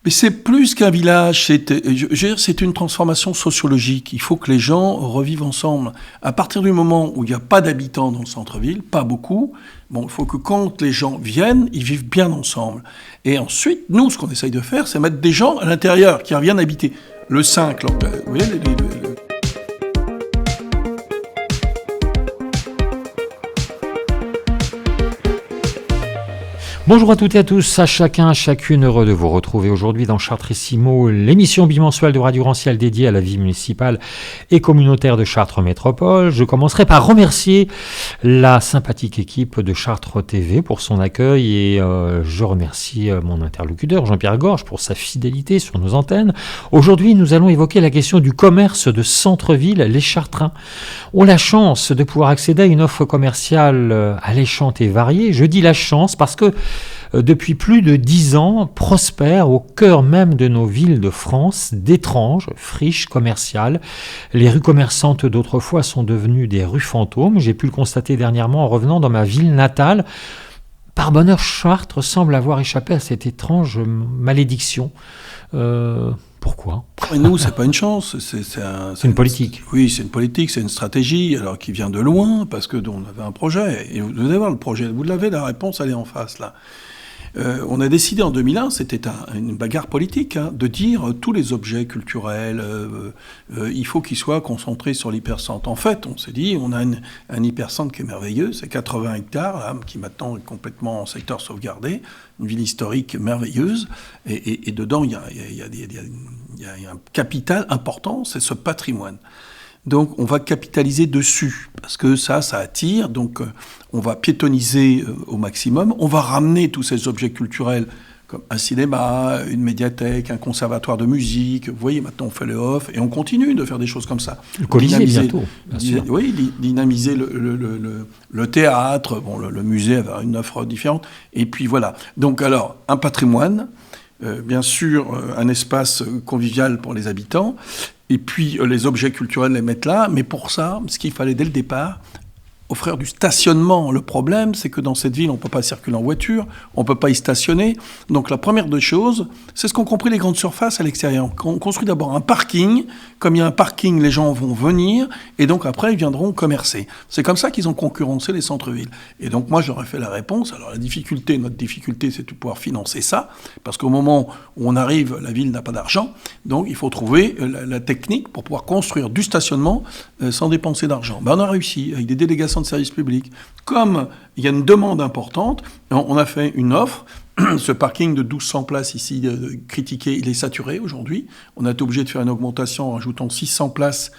Mais c'est plus qu'un village, c'est une transformation sociologique. Il faut que les gens revivent ensemble. À partir du moment où il n'y a pas d'habitants dans le centre-ville, pas beaucoup, il faut que quand les gens viennent, ils vivent bien ensemble. Et ensuite, nous, ce qu'on essaye de faire, c'est mettre des gens à l'intérieur qui reviennent habiter. Le 5, vous voyez, Bonjour à toutes et à tous, à chacun, à chacune, heureux de vous retrouver aujourd'hui dans Chartrissimo, l'émission bimensuelle de Radio Grand Ciel dédiée à la vie municipale et communautaire de Chartres Métropole. Je commencerai par remercier la sympathique équipe de Chartres TV pour son accueil et je remercie mon interlocuteur Jean-Pierre Gorge pour sa fidélité sur nos antennes. Aujourd'hui, nous allons évoquer la question du commerce de centre-ville. Les Chartrains ont la chance de pouvoir accéder à une offre commerciale alléchante et variée. Je dis la chance parce que depuis plus de 10 ans, prospèrent au cœur même de nos villes de France d'étranges friches commerciales. Les rues commerçantes d'autrefois sont devenues des rues fantômes. J'ai pu le constater dernièrement en revenant dans ma ville natale. Par bonheur, Chartres semble avoir échappé à cette étrange malédiction. Pourquoi ? Nous, c'est pas une chance, c'est une politique. Oui, c'est une politique, c'est une stratégie, alors qui vient de loin, parce que on avait un projet. Et vous devez voir le projet, vous l'avez, la réponse, elle est en face, là. On a décidé en 2001, c'était une bagarre politique, de dire tous les objets culturels, il faut qu'ils soient concentrés sur l'hypercentre. En fait, on s'est dit, on a un hypercentre qui est merveilleux, c'est 80 hectares, là, qui maintenant est complètement en secteur sauvegardé, une ville historique merveilleuse, et dedans, il y a un capital important, c'est ce patrimoine. Donc, on va capitaliser dessus, parce que ça attire. Donc, on va piétoniser au maximum. On va ramener tous ces objets culturels, comme un cinéma, une médiathèque, un conservatoire de musique. Vous voyez, maintenant, on fait le off, et on continue de faire des choses comme ça. Le Colisée, bientôt, bien sûr. Oui, dynamiser le théâtre. Bon, le musée avait une offre différente. Et puis, voilà. Donc, alors, un patrimoine, bien sûr, un espace convivial pour les habitants, et puis les objets culturels, les mettre là. Mais pour ça, ce qu'il fallait dès le départ, offrir du stationnement. Le problème, c'est que dans cette ville, on ne peut pas circuler en voiture, on ne peut pas y stationner. Donc la première des choses, c'est ce qu'ont compris les grandes surfaces à l'extérieur. On construit d'abord un parking. Comme il y a un parking, les gens vont venir, et donc après, ils viendront commercer. C'est comme ça qu'ils ont concurrencé les centres-villes. Et donc moi, j'aurais fait la réponse. Alors notre difficulté, c'est de pouvoir financer ça, parce qu'au moment où on arrive, la ville n'a pas d'argent, donc il faut trouver la technique pour pouvoir construire du stationnement sans dépenser d'argent. On a réussi, avec des délégations de services publics. Comme il y a une demande importante, on a fait une offre. Ce parking de 1200 places ici, critiqué, il est saturé aujourd'hui. On a été obligé de faire une augmentation en rajoutant 600 places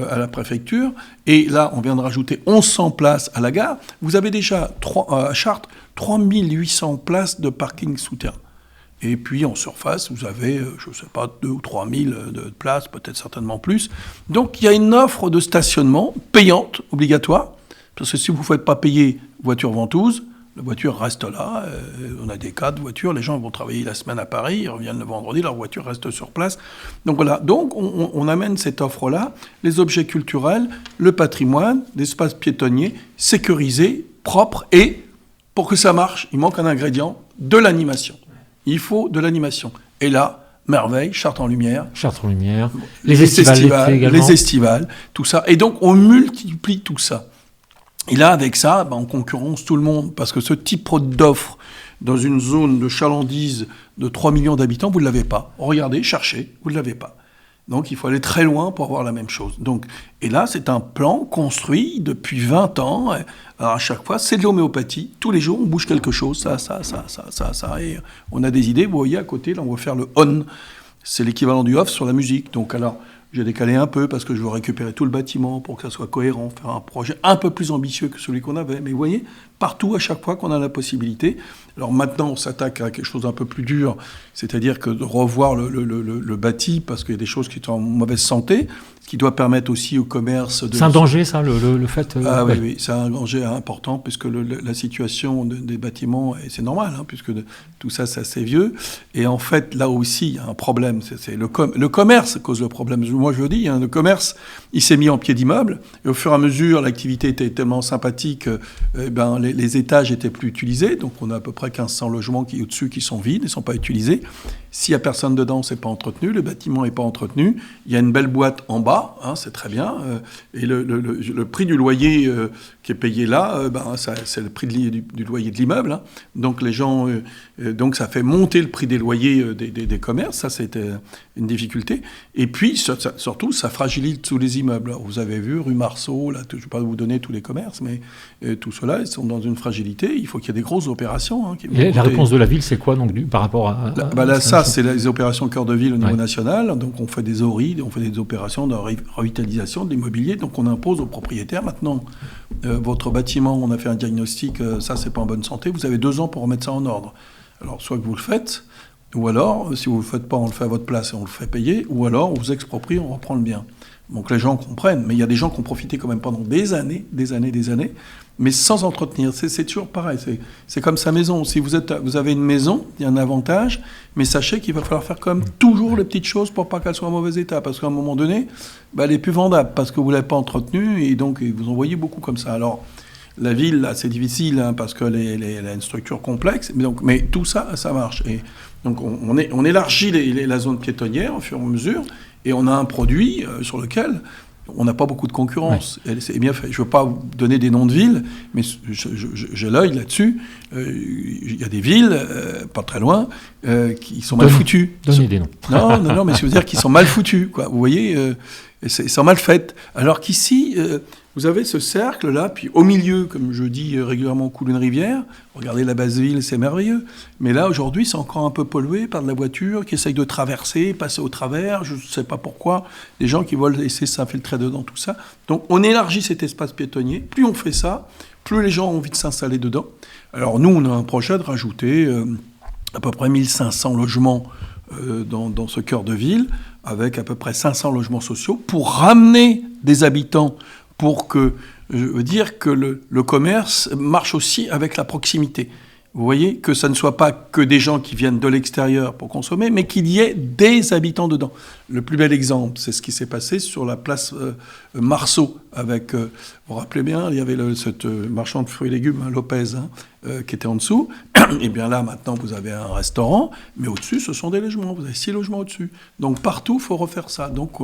à la préfecture. Et là, on vient de rajouter 1100 places à la gare. Vous avez déjà à Chartres 3800 places de parking souterrain. Et puis en surface, vous avez, je ne sais pas, 2 ou 3 000 de places, peut-être certainement plus. Donc il y a une offre de stationnement payante, obligatoire. Parce que si vous ne faites pas payer voiture ventouse, la voiture reste là. On a des cas de voitures. Les gens vont travailler la semaine à Paris, ils reviennent le vendredi, leur voiture reste sur place. Donc voilà. Donc on amène cette offre-là, les objets culturels, le patrimoine, l'espace piétonnier, sécurisé, propre. Et pour que ça marche, il manque un ingrédient, de l'animation. Il faut de l'animation. Et là, merveille, Chartres en lumière. Chartres en lumière. Les estivales, tout ça. Et donc on multiplie tout ça. Et là, avec ça, on concurrence tout le monde, parce que ce type d'offre, dans une zone de chalandise de 3 millions d'habitants, vous ne l'avez pas. Regardez, cherchez, vous ne l'avez pas. Donc il faut aller très loin pour avoir la même chose. Donc, et là, c'est un plan construit depuis 20 ans. Alors à chaque fois, c'est de l'homéopathie. Tous les jours, on bouge quelque chose, ça. Et on a des idées. Vous voyez, à côté, là, on va faire le on. C'est l'équivalent du off sur la musique. Donc alors, j'ai décalé un peu parce que je veux récupérer tout le bâtiment pour que ça soit cohérent, faire un projet un peu plus ambitieux que celui qu'on avait. Mais vous voyez, partout, à chaque fois qu'on a la possibilité. Alors maintenant, on s'attaque à quelque chose d'un peu plus dur, c'est-à-dire que de revoir le bâti, parce qu'il y a des choses qui sont en mauvaise santé, ce qui doit permettre aussi au commerce de... C'est un danger, ça, le fait... Oui, c'est un danger important, puisque la situation des bâtiments, et c'est normal, puisque tout ça, c'est assez vieux. Et en fait, là aussi, il y a un problème. C'est le commerce cause le problème. Moi, je le dis, le commerce, il s'est mis en pied d'immeuble, et au fur et à mesure, l'activité était tellement sympathique, les les étages étaient plus utilisés, donc on a à peu près 1500 logements au-dessus qui sont vides, ne sont pas utilisés. S'il n'y a personne dedans, c'est pas entretenu, le bâtiment n'est pas entretenu. Il y a une belle boîte en bas, c'est très bien. Et le prix du loyer qui est payé là, c'est le prix du loyer de l'immeuble. Donc les gens, donc ça fait monter le prix des loyers des commerces. Ça, c'était une difficulté. Et puis surtout, ça fragilise tous les immeubles. Alors, vous avez vu rue Marceau, là, je ne vais pas vous donner tous les commerces, mais tout cela, ils sont dans une fragilité. Il faut qu'il y ait des grosses opérations. Et la réponse de la ville, c'est quoi donc par rapport à ça, c'est les opérations cœur de ville au niveau national. Donc, on fait des ORI, on fait des opérations de revitalisation de l'immobilier. Donc, on impose aux propriétaires. Maintenant, votre bâtiment, on a fait un diagnostic, ça, c'est pas en bonne santé. Vous avez 2 ans pour remettre ça en ordre. Alors, soit que vous le faites, ou alors, si vous ne le faites pas, on le fait à votre place et on le fait payer, ou alors, on vous exproprie, on reprend le bien. Donc, les gens comprennent. Mais il y a des gens qui ont profité quand même pendant des années, mais sans entretenir. C'est toujours pareil. C'est comme sa maison. Si vous avez une maison, il y a un avantage, mais sachez qu'il va falloir faire quand même toujours les petites choses pour pas qu'elle soit en mauvais état. Parce qu'à un moment donné, elle n'est plus vendable parce que vous ne l'avez pas entretenue et donc vous en voyez beaucoup comme ça. Alors, la ville, là, c'est difficile parce qu'elle a une structure complexe, mais tout ça, ça marche. Et donc, on élargit la zone piétonnière au fur et à mesure et on a un produit sur lequel on n'a pas beaucoup de concurrence. Ouais. C'est bien fait. Je ne veux pas vous donner des noms de villes, mais j'ai l'œil là-dessus. Il y a des villes, pas très loin, qui sont mal foutues. Donnez des noms. Non, mais je veux dire qu'ils sont mal foutus, quoi. Vous voyez, ils sont mal faites. Alors qu'ici, vous avez ce cercle-là, puis au milieu, comme je dis régulièrement, coule une rivière. Regardez la basse ville, c'est merveilleux. Mais là, aujourd'hui, c'est encore un peu pollué par de la voiture qui essaye de traverser, passer au travers. Je ne sais pas pourquoi. Les gens qui veulent essayer de s'infiltrer dedans, tout ça. Donc, on élargit cet espace piétonnier. Plus on fait ça, plus les gens ont envie de s'installer dedans. Alors, nous, on a un projet de rajouter à peu près 1500 logements dans ce cœur de ville, avec à peu près 500 logements sociaux, pour ramener des habitants, pour que, je veux dire, que le commerce marche aussi avec la proximité. Vous voyez, que ça ne soit pas que des gens qui viennent de l'extérieur pour consommer, mais qu'il y ait des habitants dedans. Le plus bel exemple, c'est ce qui s'est passé sur la place Marceau, avec, vous vous rappelez bien, il y avait cette marchand de fruits et légumes, Lopez, qui était en dessous. Et bien là, maintenant, vous avez un restaurant, mais au-dessus, ce sont des logements. Vous avez 6 logements au-dessus. Donc partout, il faut refaire ça. Donc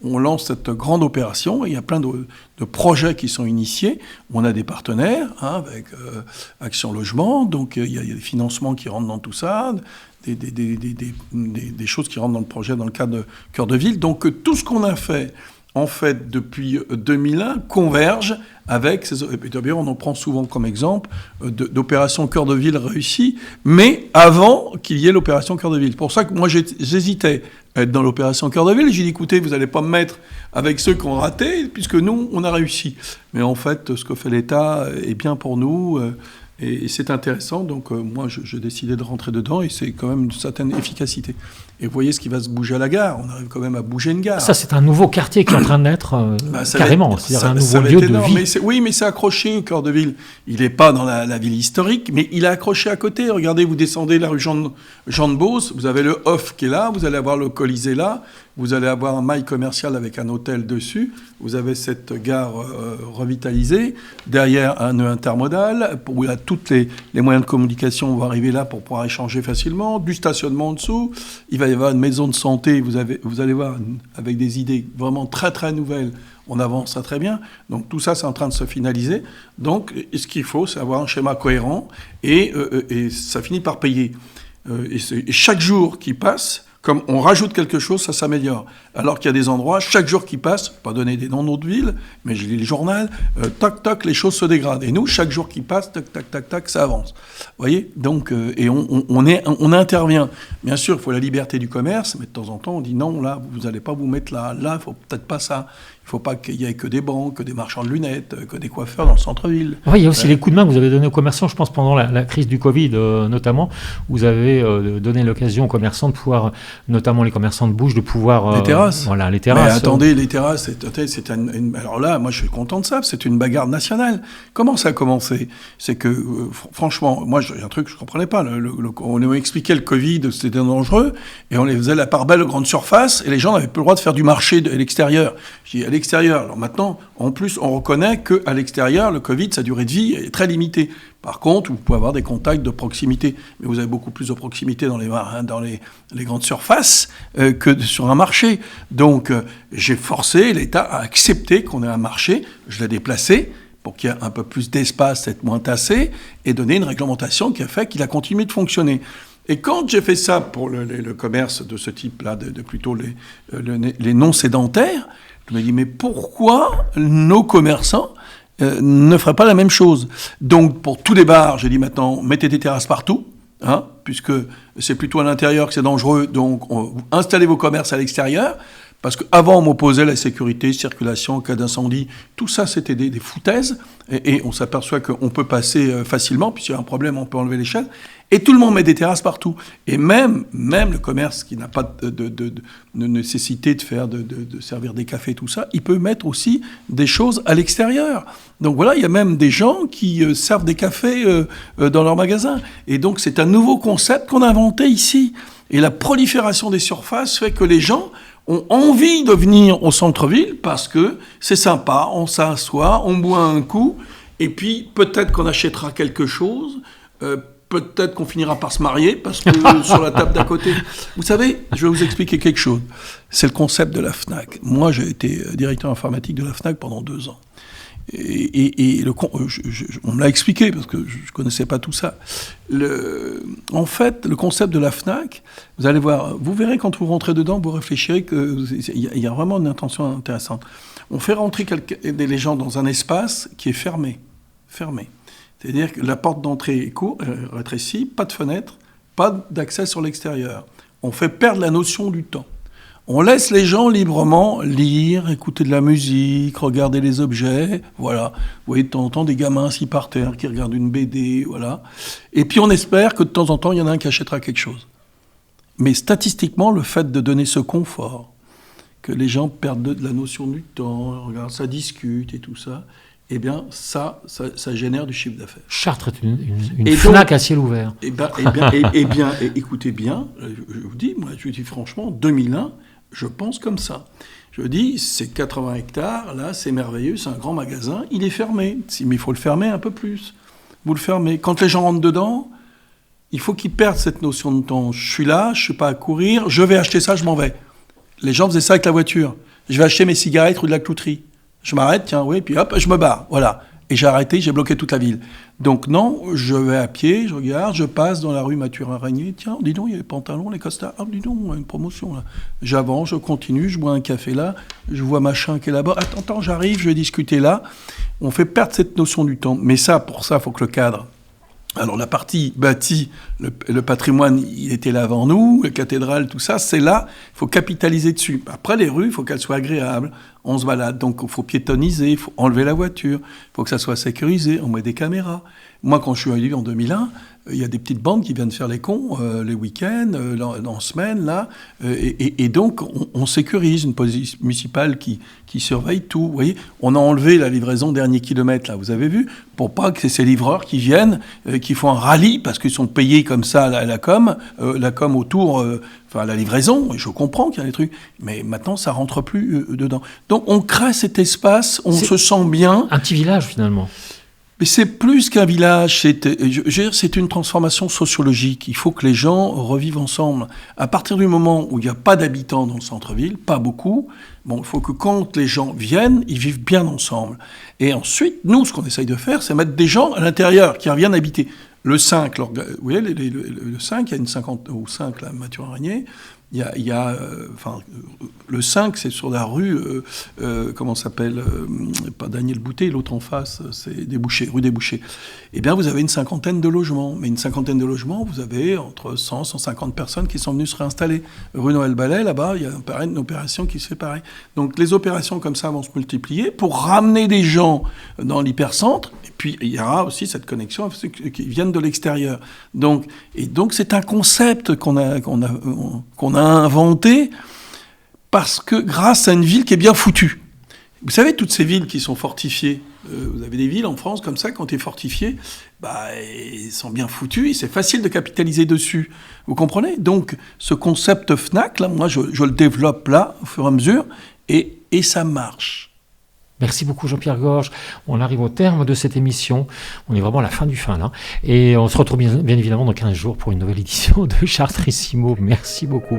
on lance cette grande opération. Et il y a plein de projets qui sont initiés. On a des partenaires avec Action Logement. Donc il y a des financements qui rentrent dans tout ça, des choses qui rentrent dans le projet dans le cadre de Cœur de Ville. Donc tout ce qu'on a fait, en fait, depuis 2001, converge avec ces... Et d'ailleurs, on en prend souvent comme exemple d'opérations Cœur de Ville réussies, mais avant qu'il y ait l'opération Cœur de Ville. C'est pour ça que moi, j'hésitais à être dans l'opération Cœur de Ville. J'ai dit, écoutez, vous n'allez pas me mettre avec ceux qui ont raté, puisque nous, on a réussi. Mais en fait, ce que fait l'État est bien pour nous, et c'est intéressant. Donc, moi, j'ai décidé de rentrer dedans, et c'est quand même une certaine efficacité. Et vous voyez ce qui va se bouger à la gare. On arrive quand même à bouger une gare. Ça, c'est un nouveau quartier qui est en train de naître carrément. C'est-à-dire un nouveau lieu de vie. Mais c'est accroché au cœur de ville. Il n'est pas dans la ville historique, mais il est accroché à côté. Regardez, vous descendez la rue Jean de Beauce, vous avez le Off qui est là, vous allez avoir le Colisée là, vous allez avoir un mail commercial avec un hôtel dessus, vous avez cette gare revitalisée, derrière un nœud intermodal, où il y a tous les moyens de communication vont arriver là pour pouvoir échanger facilement, du stationnement en dessous, il va y avoir une maison de santé, vous allez voir, avec des idées vraiment très très nouvelles, on avance ça très bien. Donc tout ça, c'est en train de se finaliser. Donc ce qu'il faut, c'est avoir un schéma cohérent et ça finit par payer. Et chaque jour qui passe, comme on rajoute quelque chose, ça s'améliore. Alors qu'il y a des endroits, chaque jour qui passe, pas donner des noms d'autres villes, mais je lis le journal, toc, toc, les choses se dégradent. Et nous, chaque jour qui passe, toc, toc, toc, toc, ça avance. Vous voyez ? Donc, et on intervient. Bien sûr, il faut la liberté du commerce, mais de temps en temps, on dit non, là, vous n'allez pas vous mettre là, il ne faut peut-être pas ça. Il ne faut pas qu'il y ait que des banques, que des marchands de lunettes, que des coiffeurs dans le centre-ville. Oui, il y a aussi les coups de main que vous avez donnés aux commerçants, je pense, pendant la crise du Covid notamment. Vous avez donné l'occasion aux commerçants de pouvoir, notamment les commerçants de bouche, de pouvoir... les terrasses. Voilà, les terrasses. Mais attendez, les terrasses, alors là, moi je suis content de ça, c'est une bagarre nationale. Comment ça a commencé ? C'est que, franchement, moi j'ai un truc que je ne comprenais pas. On nous expliquait le Covid, c'était dangereux, et on les faisait la part belle aux grandes surfaces, et les gens n'avaient plus le droit de faire du marché à l'extérieur. Je dis, à l'extérieur. Alors maintenant, en plus, on reconnaît qu'à l'extérieur, le Covid, sa durée de vie est très limitée. Par contre, vous pouvez avoir des contacts de proximité, mais vous avez beaucoup plus de proximité dans les grandes surfaces que sur un marché. Donc, j'ai forcé l'État à accepter qu'on ait un marché. Je l'ai déplacé pour qu'il y ait un peu plus d'espace, être moins tassé, et donner une réglementation qui a fait qu'il a continué de fonctionner. Et quand j'ai fait ça pour le commerce de ce type-là, de plutôt les non-sédentaires, je me dis, mais pourquoi nos commerçants ne feraient pas la même chose? Donc, pour tous les bars, j'ai dit maintenant, mettez des terrasses partout, puisque c'est plutôt à l'intérieur que c'est dangereux, donc installez vos commerces à l'extérieur. Parce qu'avant, on m'opposait la sécurité, circulation, en cas d'incendie. Tout ça, c'était des foutaises. Et on s'aperçoit qu'on peut passer facilement. Puis s'il y a un problème, on peut enlever l'échelle. Et tout le monde met des terrasses partout. Et même le commerce qui n'a pas de nécessité de servir des cafés, tout ça, il peut mettre aussi des choses à l'extérieur. Donc voilà, il y a même des gens qui servent des cafés dans leur magasin. Et donc, c'est un nouveau concept qu'on a inventé ici. Et la prolifération des surfaces fait que les gens ont envie de venir au centre-ville parce que c'est sympa, on s'assoit, on boit un coup, et puis peut-être qu'on achètera quelque chose, peut-être qu'on finira par se marier parce que sur la table d'à côté. Vous savez, je vais vous expliquer quelque chose. C'est le concept de la FNAC. Moi, j'ai été directeur informatique de la FNAC pendant 2 ans. Et on me l'a expliqué parce que je connaissais pas tout ça. En fait, le concept de la FNAC, vous allez voir, vous verrez quand vous rentrez dedans, vous réfléchirez qu'il y a vraiment une intention intéressante. On fait rentrer les gens dans un espace qui est fermé. C'est-à-dire que la porte d'entrée est rétrécie, pas de fenêtre, pas d'accès sur l'extérieur. On fait perdre la notion du temps. On laisse les gens librement lire, écouter de la musique, regarder les objets, voilà. Vous voyez de temps en temps des gamins assis par terre qui regardent une BD, voilà. Et puis on espère que de temps en temps, il y en a un qui achètera quelque chose. Mais statistiquement, le fait de donner ce confort, que les gens perdent de la notion du temps, regardent, ça discute et tout ça, eh bien, ça génère du chiffre d'affaires. Chartres est une FNAC à ciel ouvert. Écoutez bien, je vous dis, moi, je dis franchement, 2001, je pense comme ça. Je dis, c'est 80 hectares, là, c'est merveilleux, c'est un grand magasin, il est fermé. Mais il faut le fermer un peu plus. Vous le fermez. Quand les gens rentrent dedans, il faut qu'ils perdent cette notion de temps. Je suis là, je ne suis pas à courir, je vais acheter ça, je m'en vais. Les gens faisaient ça avec la voiture. Je vais acheter mes cigarettes rue de la Clouterie. Je m'arrête, tiens, oui, puis hop, je me barre, voilà. Et j'ai arrêté, j'ai bloqué toute la ville. Donc non, je vais à pied, je regarde, je passe dans la rue Mathurin-Régnier, tiens, dis donc, il y a les pantalons, les costards, ah, dis donc, une promotion, là. J'avance, je continue, je bois un café là, je vois machin qui est là-bas, attends, j'arrive, je vais discuter là. On fait perdre cette notion du temps. Mais ça, pour ça, il faut que le cadre... Alors la partie bâtie, le patrimoine, il était là avant nous, la cathédrale, tout ça, c'est là, il faut capitaliser dessus. Après, les rues, il faut qu'elles soient agréables, on se balade, donc il faut piétoniser, il faut enlever la voiture, il faut que ça soit sécurisé, on met des caméras. Moi, quand je suis arrivé en 2001, il y a des petites bandes qui viennent faire les cons les week-ends, en semaine, là, et donc on sécurise une police municipale qui surveille tout. Vous voyez, on a enlevé la livraison dernier kilomètre, là, vous avez vu, pour pas que ces livreurs qui viennent, qui font un rallye, parce qu'ils sont payés comme ça à la com autour, la livraison, et je comprends qu'il y a des trucs, mais maintenant ça rentre plus dedans. Donc on crée cet espace, on se sent bien. Un petit village finalement. Mais c'est plus qu'un village, c'est une transformation sociologique. Il faut que les gens revivent ensemble. À partir du moment où il n'y a pas d'habitants dans le centre-ville, pas beaucoup, il faut que quand les gens viennent, ils vivent bien ensemble. Et ensuite, nous, ce qu'on essaye de faire, c'est mettre des gens à l'intérieur qui reviennent habiter. Le 5, vous voyez, le 5, il y a une 50, ou 5, là, Mathurin-Régnier. Le 5, c'est sur la rue, comment ça s'appelle, pas Daniel Boutet, l'autre en face, c'est rue des Bouchers. Eh bien, vous avez une cinquantaine de logements. Mais une cinquantaine de logements, vous avez entre 100 et 150 personnes qui sont venues se réinstaller. Rue Noël-Ballet, là-bas, il y a une opération qui se fait pareil. Donc, les opérations comme ça vont se multiplier pour ramener des gens dans l'hypercentre. Et puis, il y aura aussi cette connexion avec ceux qui viennent de l'extérieur. Donc, c'est un concept qu'on a inventé parce que grâce à une ville qui est bien foutue. Vous savez, toutes ces villes qui sont fortifiées, vous avez des villes en France comme ça, quand tu es fortifié, ils sont bien foutues et c'est facile de capitaliser dessus. Vous comprenez ? Donc, ce concept FNAC, là, moi, je le développe là, au fur et à mesure, et ça marche. Merci beaucoup Jean-Pierre Gorge. On arrive au terme de cette émission. On est vraiment à la fin du fin là. Et on se retrouve bien évidemment dans 15 jours pour une nouvelle édition de Chartrissimo. Merci beaucoup.